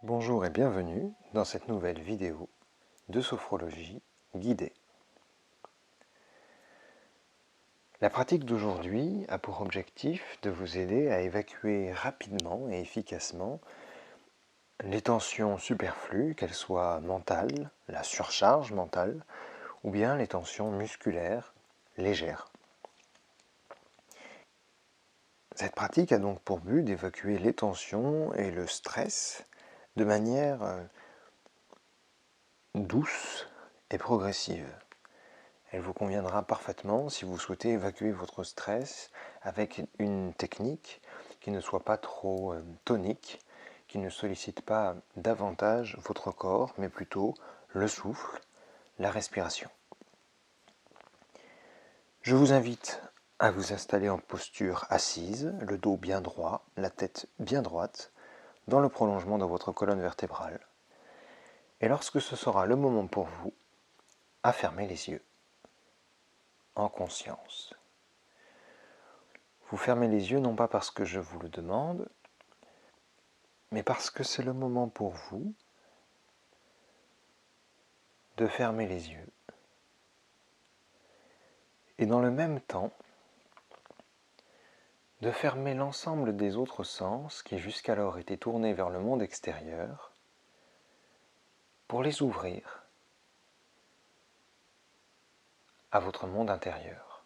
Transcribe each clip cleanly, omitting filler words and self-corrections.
Bonjour et bienvenue dans cette nouvelle vidéo de sophrologie guidée. La pratique d'aujourd'hui a pour objectif de vous aider à évacuer rapidement et efficacement les tensions superflues, qu'elles soient mentales, la surcharge mentale, ou bien les tensions musculaires légères. Cette pratique a donc pour but d'évacuer les tensions et le stress de manière douce et progressive. Elle vous conviendra parfaitement si vous souhaitez évacuer votre stress avec une technique qui ne soit pas trop tonique, qui ne sollicite pas davantage votre corps, mais plutôt le souffle, la respiration. Je vous invite à vous installer en posture assise, le dos bien droit, la tête bien droite, dans le prolongement de votre colonne vertébrale. Et lorsque ce sera le moment pour vous, à fermer les yeux, en conscience. Vous fermez les yeux non pas parce que je vous le demande, mais parce que c'est le moment pour vous de fermer les yeux. Et dans le même temps, de fermer l'ensemble des autres sens qui jusqu'alors étaient tournés vers le monde extérieur pour les ouvrir à votre monde intérieur.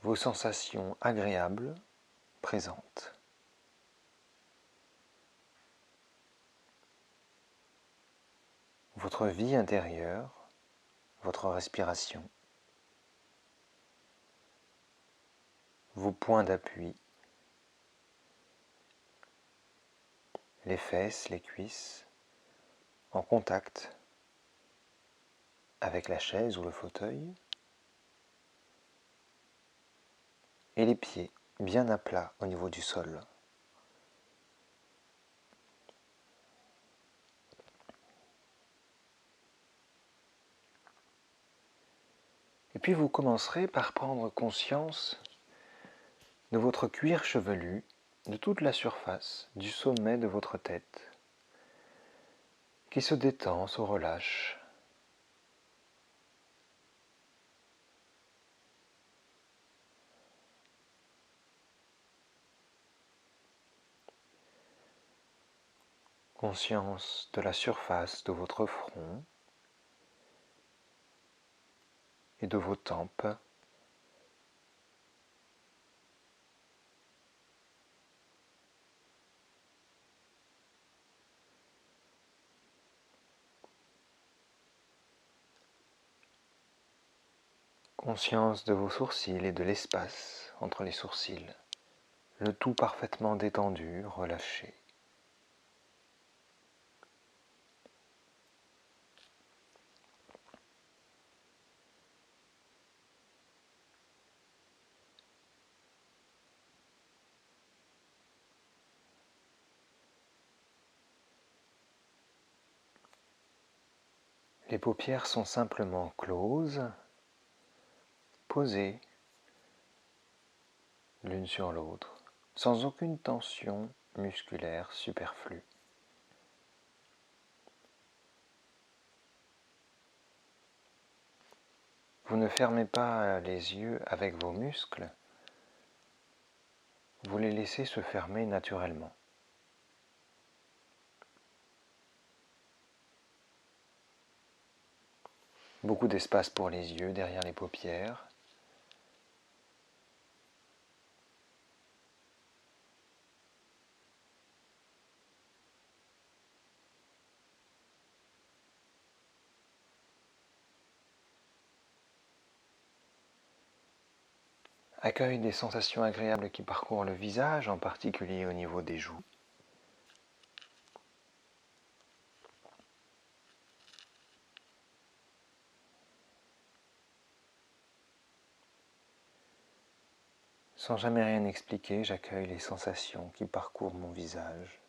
Vos sensations agréables présentes. Votre vie intérieure, votre respiration. Vos points d'appui. Les fesses, les cuisses, en contact avec la chaise ou le fauteuil. Et les pieds bien à plat au niveau du sol. Et puis vous commencerez par prendre conscience de votre cuir chevelu, de toute la surface, du sommet de votre tête, qui se détend, se relâche. Conscience de la surface de votre front et de vos tempes. Conscience de vos sourcils et de l'espace entre les sourcils. Le tout parfaitement détendu, relâché. Les paupières sont simplement closes, posées l'une sur l'autre, sans aucune tension musculaire superflue. Vous ne fermez pas les yeux avec vos muscles, vous les laissez se fermer naturellement. Beaucoup d'espace pour les yeux derrière les paupières. Accueille des sensations agréables qui parcourent le visage, en particulier au niveau des joues. Sans jamais rien expliquer, j'accueille les sensations qui parcourent mon visage.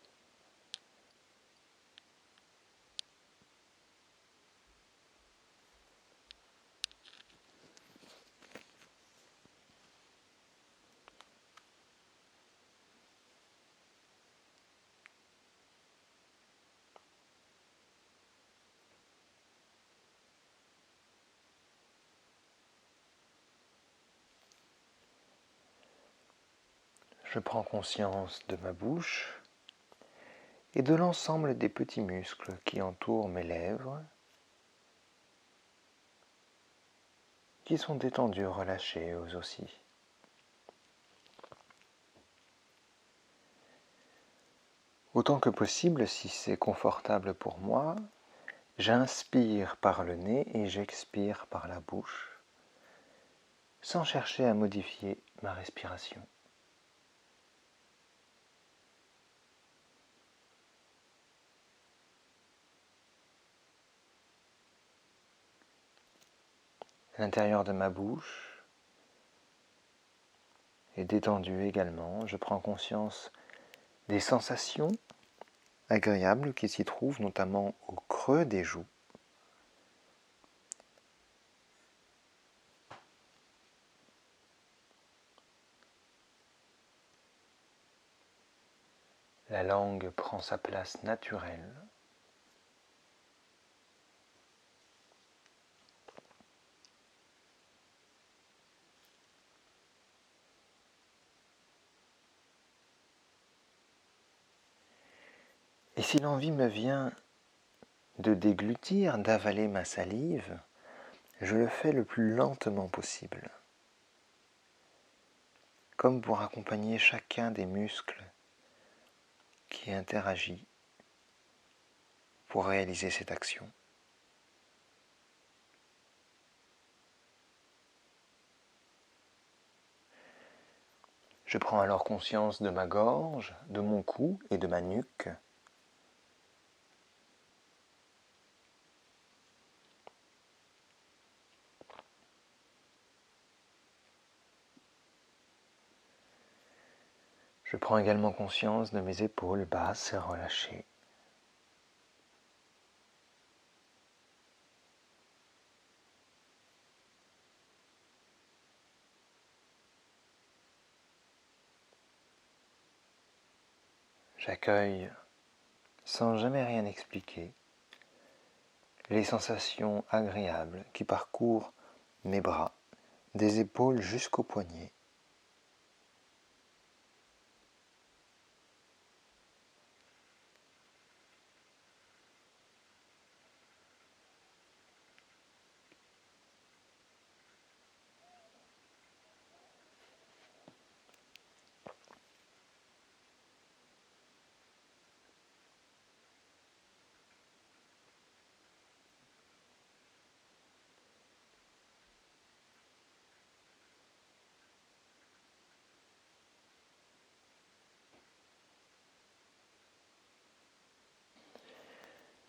Je prends conscience de ma bouche et de l'ensemble des petits muscles qui entourent mes lèvres, qui sont détendus, relâchés eux aussi. Autant que possible, si c'est confortable pour moi, j'inspire par le nez et j'expire par la bouche, sans chercher à modifier ma respiration. L'intérieur de ma bouche est détendu également. Je prends conscience des sensations agréables qui s'y trouvent, notamment au creux des joues. La langue prend sa place naturelle. Et si l'envie me vient de déglutir, d'avaler ma salive, je le fais le plus lentement possible, comme pour accompagner chacun des muscles qui interagit pour réaliser cette action. Je prends alors conscience de ma gorge, de mon cou et de ma nuque. Je prends également conscience de mes épaules basses et relâchées. J'accueille, sans jamais rien expliquer, les sensations agréables qui parcourent mes bras, des épaules jusqu'aux poignets.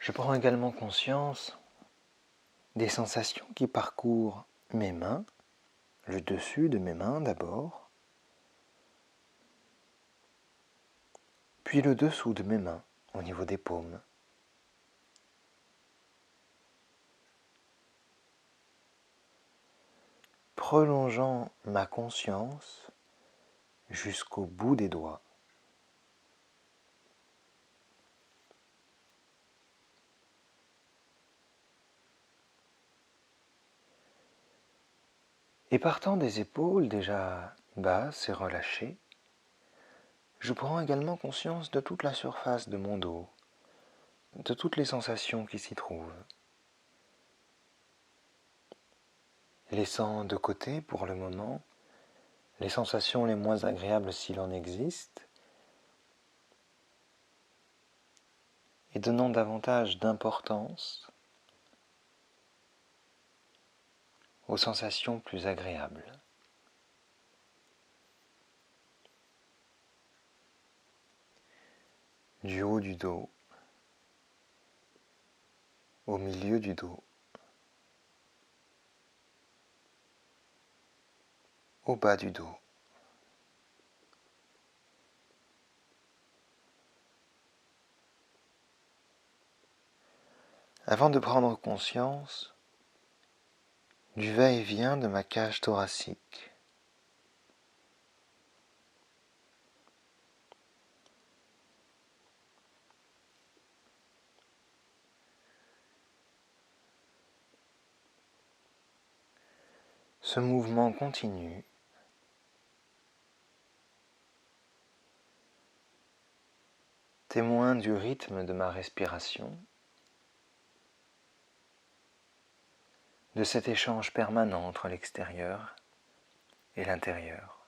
Je prends également conscience des sensations qui parcourent mes mains, le dessus de mes mains d'abord, puis le dessous de mes mains au niveau des paumes. Prolongeant ma conscience jusqu'au bout des doigts. Et partant des épaules déjà basses et relâchées, je prends également conscience de toute la surface de mon dos, de toutes les sensations qui s'y trouvent. Laissant de côté pour le moment les sensations les moins agréables s'il en existe, et donnant davantage d'importance aux sensations plus agréables. Du haut du dos, au milieu du dos, au bas du dos. Avant de prendre conscience du va-et-vient de ma cage thoracique. Ce mouvement continue témoin du rythme de ma respiration, de cet échange permanent entre l'extérieur et l'intérieur.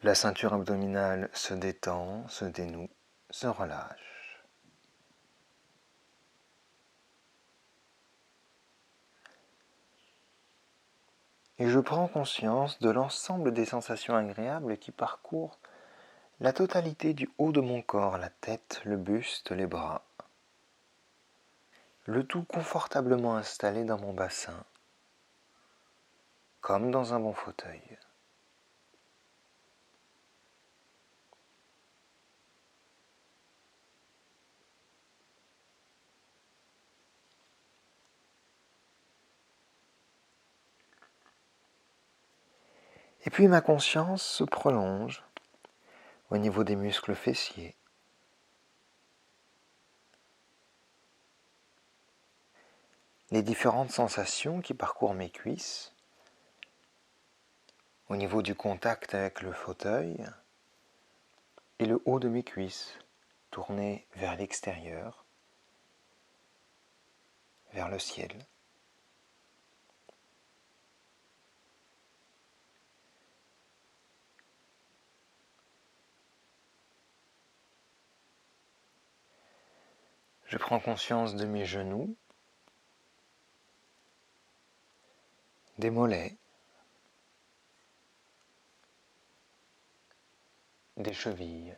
La ceinture abdominale se détend, se dénoue, se relâche. Et je prends conscience de l'ensemble des sensations agréables qui parcourent la totalité du haut de mon corps, la tête, le buste, les bras. Le tout confortablement installé dans mon bassin, comme dans un bon fauteuil. Et puis ma conscience se prolonge au niveau des muscles fessiers. Les différentes sensations qui parcourent mes cuisses, au niveau du contact avec le fauteuil, et le haut de mes cuisses, tourné vers l'extérieur, vers le ciel. Je prends conscience de mes genoux, des mollets, des chevilles.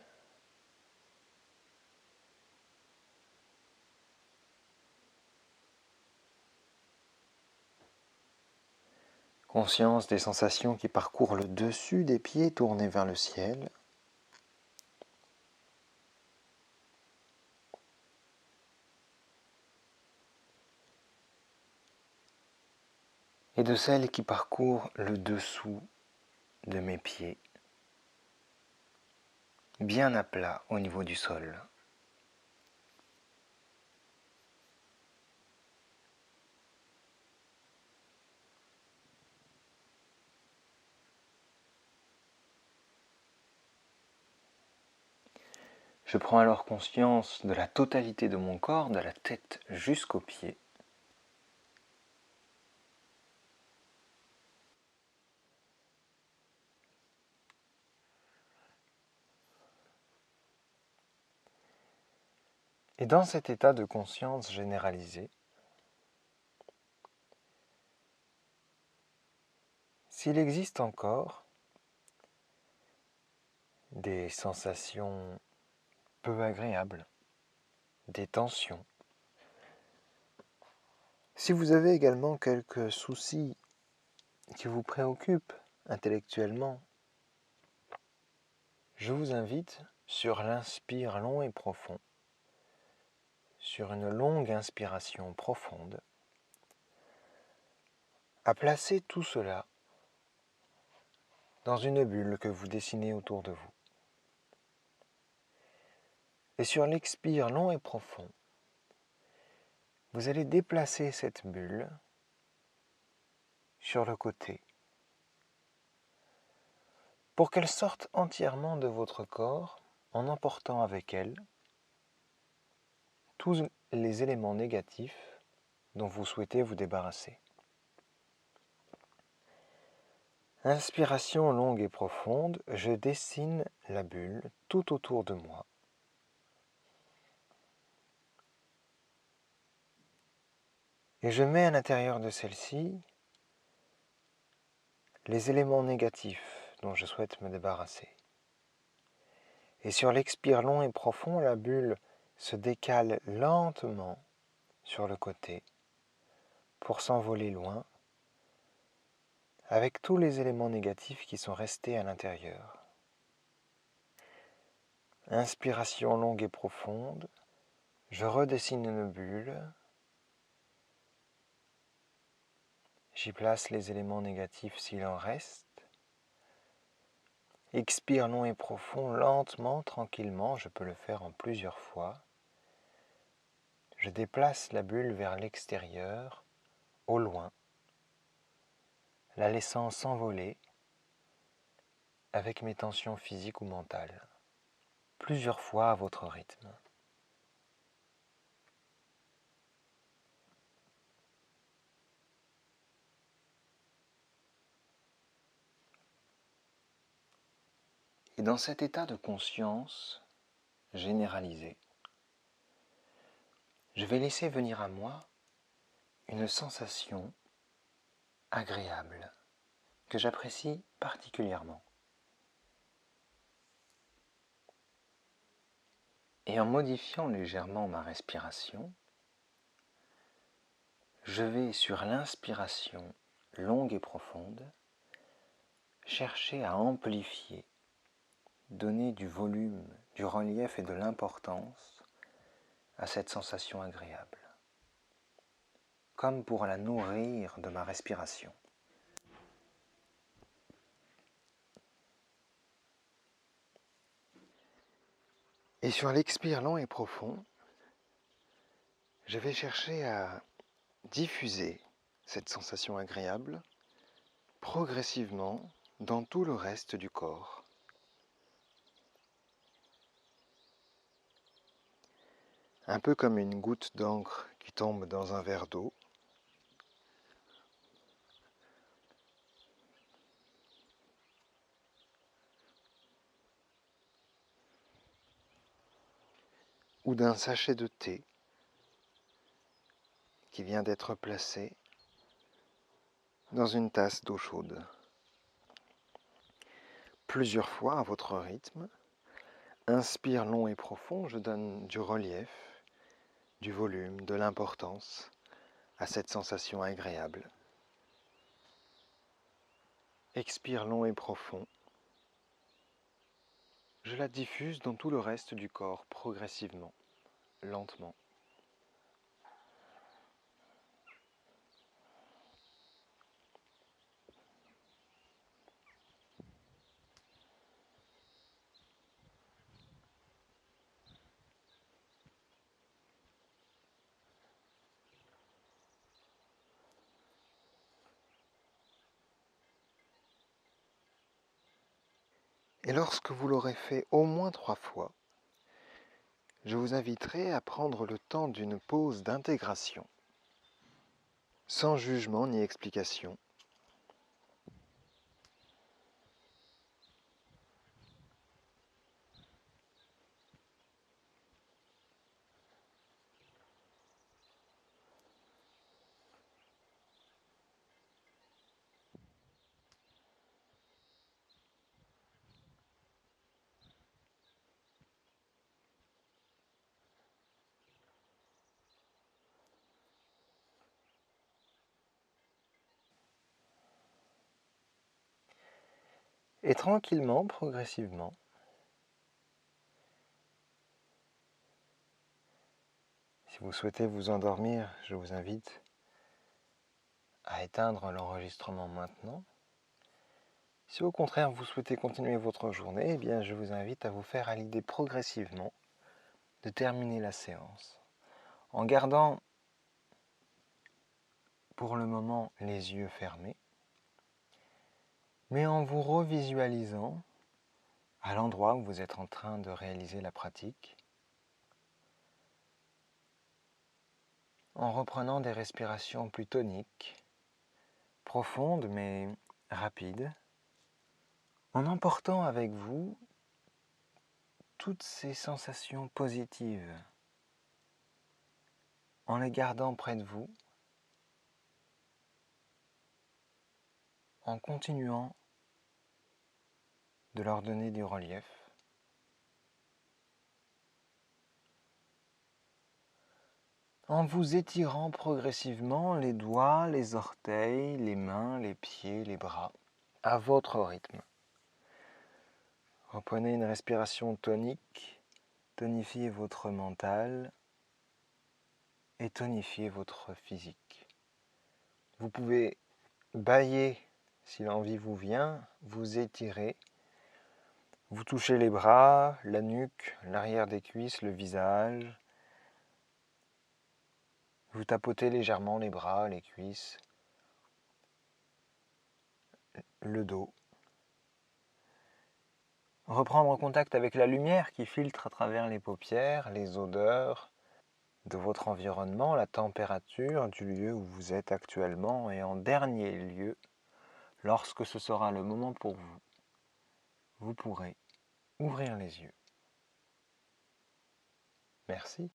Conscience des sensations qui parcourent le dessus des pieds tournés vers le ciel. Et de celles qui parcourent le dessous de mes pieds, bien à plat au niveau du sol. Je prends alors conscience de la totalité de mon corps, de la tête jusqu'aux pieds. Et dans cet état de conscience généralisé, s'il existe encore des sensations peu agréables, des tensions, si vous avez également quelques soucis qui vous préoccupent intellectuellement, je vous invite sur l'inspire long et profond, sur une longue inspiration profonde, à placer tout cela dans une bulle que vous dessinez autour de vous. Et sur l'expire long et profond, vous allez déplacer cette bulle sur le côté pour qu'elle sorte entièrement de votre corps en emportant avec elle tous les éléments négatifs dont vous souhaitez vous débarrasser. Inspiration longue et profonde, je dessine la bulle tout autour de moi. Et je mets à l'intérieur de celle-ci les éléments négatifs dont je souhaite me débarrasser. Et sur l'expire long et profond, la bulle se décale lentement sur le côté pour s'envoler loin avec tous les éléments négatifs qui sont restés à l'intérieur. Inspiration longue et profonde, je redessine une bulle, j'y place les éléments négatifs s'il en reste, Expire long et profond, lentement, tranquillement, je peux le faire en plusieurs fois. Je déplace la bulle vers l'extérieur, au loin, la laissant s'envoler avec mes tensions physiques ou mentales, plusieurs fois à votre rythme. Et dans cet état de conscience généralisé, je vais laisser venir à moi une sensation agréable que j'apprécie particulièrement. Et en modifiant légèrement ma respiration, je vais sur l'inspiration longue et profonde chercher à amplifier, donner du volume, du relief et de l'importance à cette sensation agréable, comme pour la nourrir de ma respiration. Et sur l'expire long et profond, je vais chercher à diffuser cette sensation agréable progressivement dans tout le reste du corps. Un peu comme une goutte d'encre qui tombe dans un verre d'eau. Ou d'un sachet de thé qui vient d'être placé dans une tasse d'eau chaude. Plusieurs fois à votre rythme, inspire long et profond, je donne du relief, du volume, de l'importance à cette sensation agréable. Expire long et profond, je la diffuse dans tout le reste du corps progressivement, lentement. Et lorsque vous l'aurez fait au moins 3 fois, je vous inviterai à prendre le temps d'une pause d'intégration, sans jugement ni explication. Et tranquillement, progressivement, si vous souhaitez vous endormir, je vous invite à éteindre l'enregistrement maintenant. Si au contraire vous souhaitez continuer votre journée, eh bien je vous invite à vous faire à l'idée progressivement de terminer la séance en gardant pour le moment les yeux fermés, mais en vous revisualisant à l'endroit où vous êtes en train de réaliser la pratique, en reprenant des respirations plus toniques, profondes mais rapides, en emportant avec vous toutes ces sensations positives, en les gardant près de vous, en continuant de leur donner du relief, en vous étirant progressivement les doigts, les orteils, les mains, les pieds, les bras, à votre rythme. Reprenez une respiration tonique, tonifiez votre mental et tonifiez votre physique. Vous pouvez bâiller si l'envie vous vient, vous étirer Vous touchez les bras, la nuque, l'arrière des cuisses, le visage. Vous tapotez légèrement les bras, les cuisses, le dos. Reprendre contact avec la lumière qui filtre à travers les paupières, les odeurs de votre environnement, la température du lieu où vous êtes actuellement et en dernier lieu, lorsque ce sera le moment pour vous, vous pourrez ouvrir les yeux. Merci.